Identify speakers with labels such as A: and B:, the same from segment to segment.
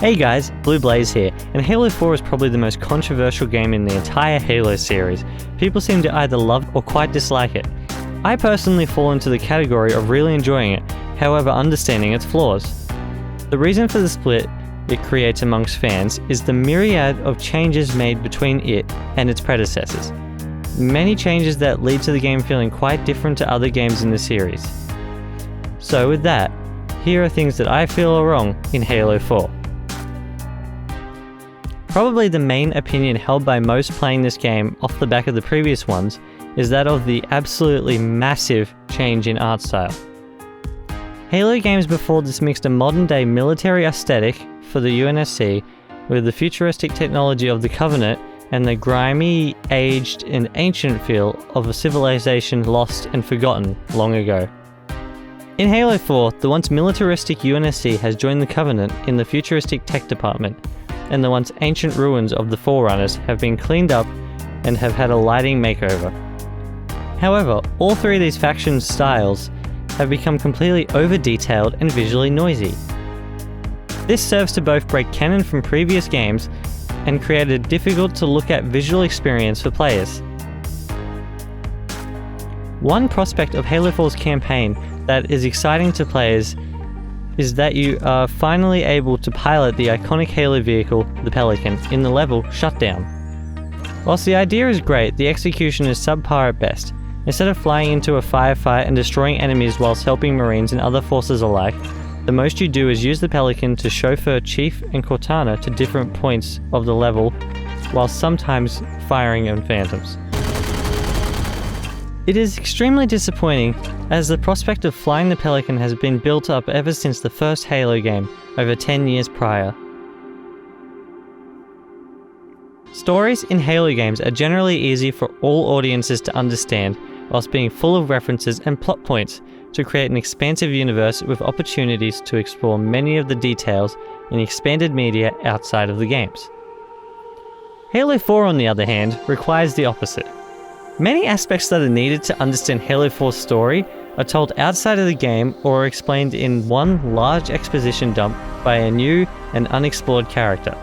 A: Hey guys, Blue Blaze here, and Halo 4 is probably the most controversial game in the entire Halo series. People seem to either love or quite dislike it. I personally fall into the category of really enjoying it, however understanding its flaws. The reason for the split it creates amongst fans is the myriad of changes made between it and its predecessors. Many changes that lead to the game feeling quite different to other games in the series. So with that, here are things that I feel are wrong in Halo 4. Probably the main opinion held by most playing this game off the back of the previous ones is that of the absolutely massive change in art style. Halo games before this mixed a modern day military aesthetic for the UNSC with the futuristic technology of the Covenant and the grimy, aged and ancient feel of a civilization lost and forgotten long ago. In Halo 4, the once militaristic UNSC has joined the Covenant in the futuristic tech department, and the once ancient ruins of the Forerunners have been cleaned up and have had a lighting makeover. However, all three of these faction styles have become completely over-detailed and visually noisy. This serves to both break canon from previous games and create a difficult to look at visual experience for players. One prospect of Halo 4's campaign that is exciting to players is that you are finally able to pilot the iconic Halo vehicle, the Pelican, in the level Shutdown. Whilst the idea is great, the execution is subpar at best. Instead of flying into a firefight and destroying enemies whilst helping Marines and other forces alike, the most you do is use the Pelican to chauffeur Chief and Cortana to different points of the level, while sometimes firing on Phantoms. It is extremely disappointing, as the prospect of flying the Pelican has been built up ever since the first Halo game, over 10 years prior. Stories in Halo games are generally easy for all audiences to understand, whilst being full of references and plot points to create an expansive universe with opportunities to explore many of the details in expanded media outside of the games. Halo 4, on the other hand, requires the opposite. Many aspects that are needed to understand Halo 4's story are told outside of the game or are explained in one large exposition dump by a new and unexplored character.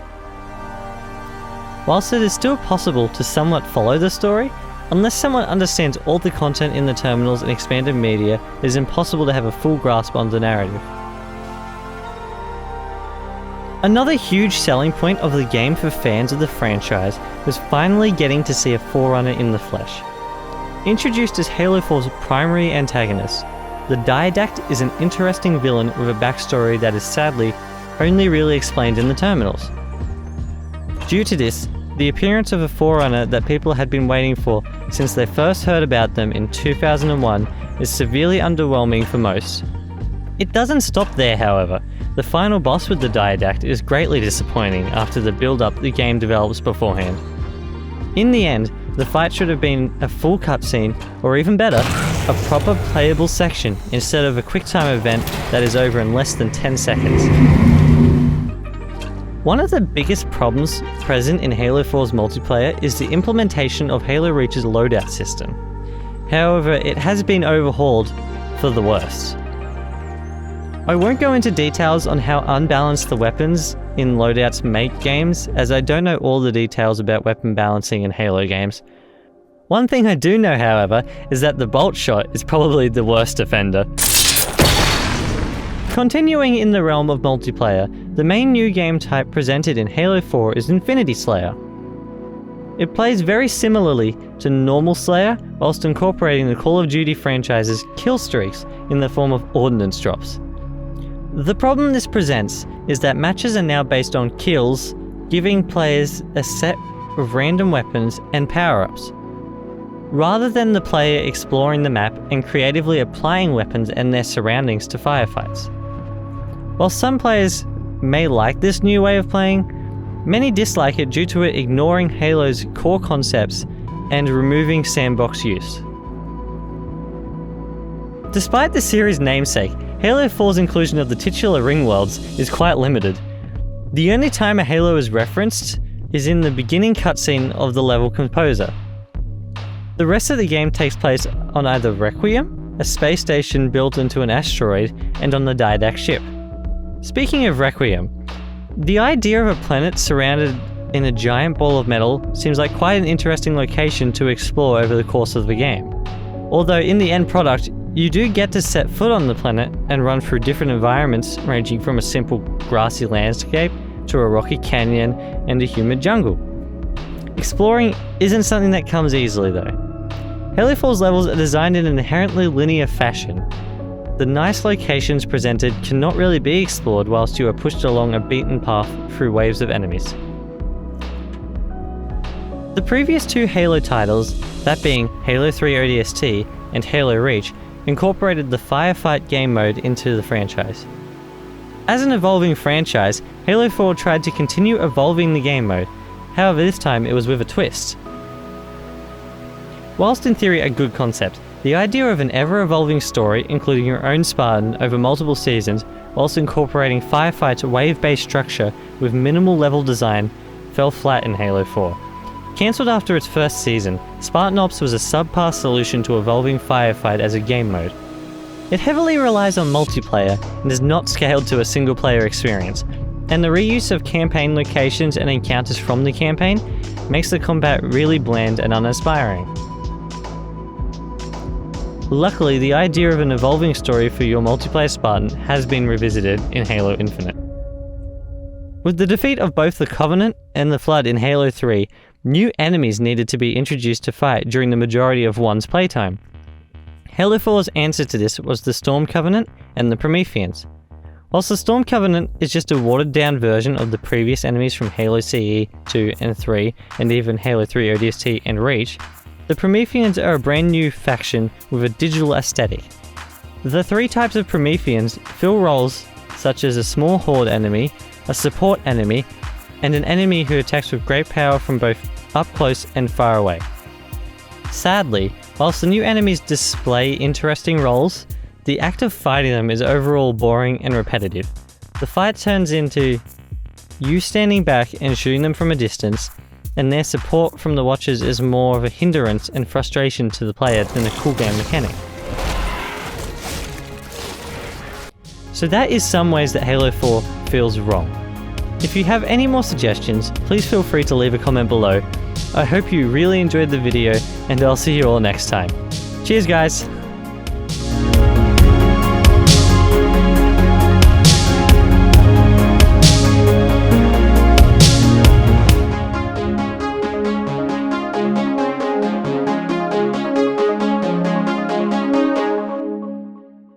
A: Whilst it is still possible to somewhat follow the story, unless someone understands all the content in the terminals and expanded media, it is impossible to have a full grasp on the narrative. Another huge selling point of the game for fans of the franchise was finally getting to see a Forerunner in the flesh. Introduced as Halo 4's primary antagonist, the Didact is an interesting villain with a backstory that is sadly only really explained in the terminals. Due to this, the appearance of a Forerunner that people had been waiting for since they first heard about them in 2001 is severely underwhelming for most. It doesn't stop there, however. The final boss with the Didact is greatly disappointing after the build-up the game develops beforehand. In the end, the fight should have been a full cutscene, or even better, a proper playable section instead of a QuickTime event that is over in less than 10 seconds. One of the biggest problems present in Halo 4's multiplayer is the implementation of Halo Reach's loadout system. However, it has been overhauled for the worse. I won't go into details on how unbalanced the weapons in loadouts make games, as I don't know all the details about weapon balancing in Halo games. One thing I do know, however, is that the bolt shot is probably the worst offender. Continuing in the realm of multiplayer, the main new game type presented in Halo 4 is Infinity Slayer. It plays very similarly to normal Slayer, whilst incorporating the Call of Duty franchise's kill streaks in the form of ordnance drops. The problem this presents is that matches are now based on kills, giving players a set of random weapons and power-ups, rather than the player exploring the map and creatively applying weapons and their surroundings to firefights. While some players may like this new way of playing, many dislike it due to it ignoring Halo's core concepts and removing sandbox use. Despite the series' namesake, Halo 4's inclusion of the titular ring worlds is quite limited. The only time a Halo is referenced is in the beginning cutscene of the level Composer. The rest of the game takes place on either Requiem, a space station built into an asteroid, and on the Didact ship. Speaking of Requiem, The idea of a planet surrounded in a giant ball of metal seems like quite an interesting location to explore over the course of the game. Although in the end product, you do get to set foot on the planet and run through different environments ranging from a simple grassy landscape to a rocky canyon and a humid jungle. Exploring isn't something that comes easily though. Halo 4's levels are designed in an inherently linear fashion. The nice locations presented cannot really be explored whilst you are pushed along a beaten path through waves of enemies. The previous two Halo titles, that being Halo 3 ODST and Halo Reach, incorporated the Firefight game mode into the franchise. As an evolving franchise, Halo 4 tried to continue evolving the game mode, however this time it was with a twist. Whilst in theory a good concept, the idea of an ever-evolving story including your own Spartan over multiple seasons whilst incorporating Firefight's wave-based structure with minimal level design fell flat in Halo 4. Cancelled after its first season, Spartan Ops was a subpar solution to evolving Firefight as a game mode. It heavily relies on multiplayer and is not scaled to a single-player experience, and the reuse of campaign locations and encounters from the campaign makes the combat really bland and uninspiring. Luckily, the idea of an evolving story for your multiplayer Spartan has been revisited in Halo Infinite. With the defeat of both the Covenant and the Flood in Halo 3, new enemies needed to be introduced to fight during the majority of one's playtime. Halo 4's answer to this was the Storm Covenant and the Prometheans. Whilst the Storm Covenant is just a watered-down version of the previous enemies from Halo CE 2 and 3, and even Halo 3 ODST and Reach, the Prometheans are a brand new faction with a digital aesthetic. The three types of Prometheans fill roles such as a small horde enemy, a support enemy, and an enemy who attacks with great power from both up close and far away. Sadly, whilst the new enemies display interesting roles, the act of fighting them is overall boring and repetitive. The fight turns into you standing back and shooting them from a distance, and their support from the Watchers is more of a hindrance and frustration to the player than a cool game mechanic. So that is some ways that Halo 4 feels wrong. If you have any more suggestions, please feel free to leave a comment below. I hope you really enjoyed the video, and I'll see you all next time. Cheers guys!